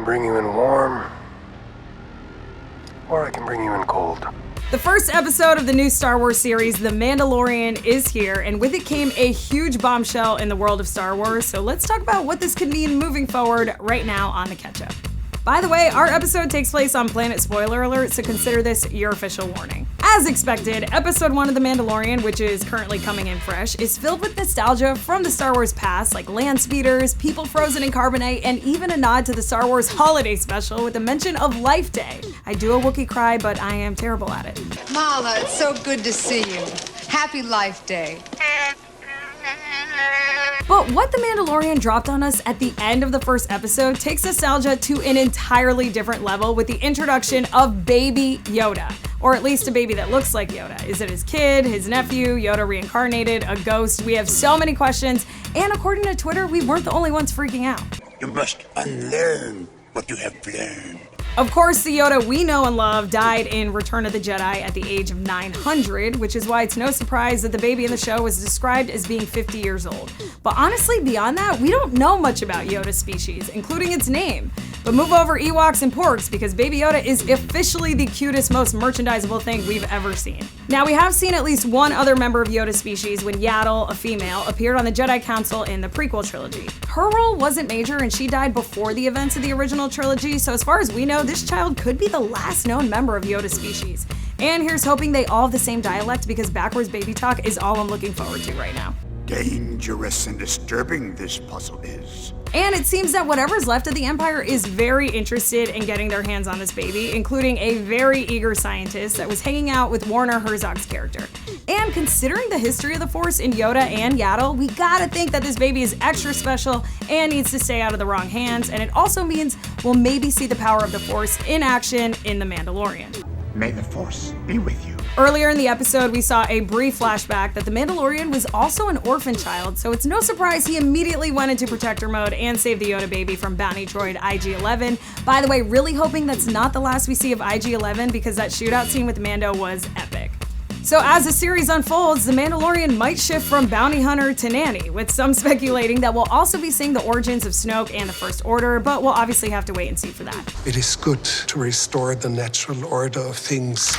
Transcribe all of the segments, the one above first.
can bring you in warm, or I can bring you in cold. The first episode of the new Star Wars series, The Mandalorian, is here, and with it came a huge bombshell in the world of Star Wars, so let's talk about what this could mean moving forward right now on the catch-up. By the way, our episode takes place on Planet Spoiler Alert, so consider this your official warning. As expected, episode 1 of The Mandalorian, which is currently coming in fresh, is filled with nostalgia from the Star Wars past, like land speeders, people frozen in carbonite, and even a nod to the Star Wars holiday special with a mention of Life Day. I do a Wookiee cry, but I am terrible at it. Mala, it's so good to see you. Happy Life Day. But what The Mandalorian dropped on us at the end of the first episode takes nostalgia to an entirely different level with the introduction of Baby Yoda. Or at least a baby that looks like Yoda. Is it his kid, his nephew, Yoda reincarnated, a ghost? We have so many questions, and according to Twitter, we weren't the only ones freaking out. You must unlearn what you have learned. Of course, the Yoda we know and love died in Return of the Jedi at the age of 900, which is why it's no surprise that the baby in the show was described as being 50 years old. But honestly, beyond that, we don't know much about Yoda's species, including its name. But move over Ewoks and Porks, because Baby Yoda is officially the cutest, most merchandisable thing we've ever seen. Now, we have seen at least one other member of Yoda's species when Yaddle, a female, appeared on the Jedi Council in the prequel trilogy. Her role wasn't major, and she died before the events of the original trilogy, so as far as we know, this child could be the last known member of Yoda's species. And here's hoping they all have the same dialect, because backwards baby talk is all I'm looking forward to right now. Dangerous and disturbing this puzzle is. And it seems that whatever's left of the Empire is very interested in getting their hands on this baby, including a very eager scientist that was hanging out with Werner Herzog's character. And considering the history of the Force in Yoda and Yaddle, we gotta think that this baby is extra special and needs to stay out of the wrong hands, and it also means we'll maybe see the power of the Force in action in The Mandalorian. May the Force be with you. Earlier in the episode, we saw a brief flashback that the Mandalorian was also an orphan child, so it's no surprise he immediately went into protector mode and saved the Yoda baby from bounty droid IG-11. By the way, really hoping that's not the last we see of IG-11, because that shootout scene with Mando was epic. So as the series unfolds, the Mandalorian might shift from bounty hunter to nanny, with some speculating that we'll also be seeing the origins of Snoke and the First Order, but we'll obviously have to wait and see for that. It is good to restore the natural order of things.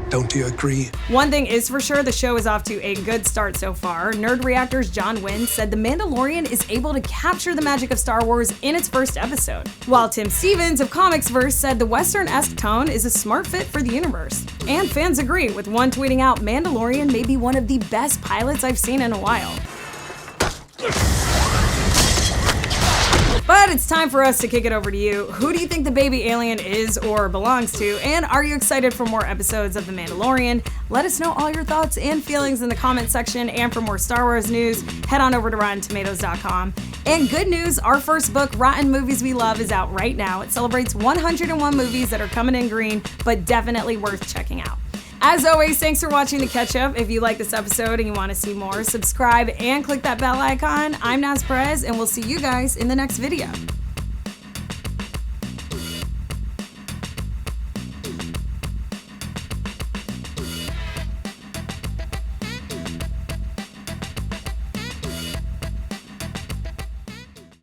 Don't you agree? One thing is for sure, the show is off to a good start so far. Nerd Reactor's John Wynn said The Mandalorian is able to capture the magic of Star Wars in its first episode. While Tim Stevens of Comicsverse said the Western-esque tone is a smart fit for the universe. And fans agree, with one tweeting out, Mandalorian may be one of the best pilots I've seen in a while. But it's time for us to kick it over to you. Who do you think the baby alien is or belongs to? And are you excited for more episodes of The Mandalorian? Let us know all your thoughts and feelings in the comment section. And for more Star Wars news, head on over to RottenTomatoes.com. And good news, our first book, Rotten Movies We Love, is out right now. It celebrates 101 movies that are coming in green, but definitely worth checking out. As always, thanks for watching the catch-up. If you like this episode and you want to see more, subscribe and click that bell icon. I'm Naz Perez, and we'll see you guys in the next video.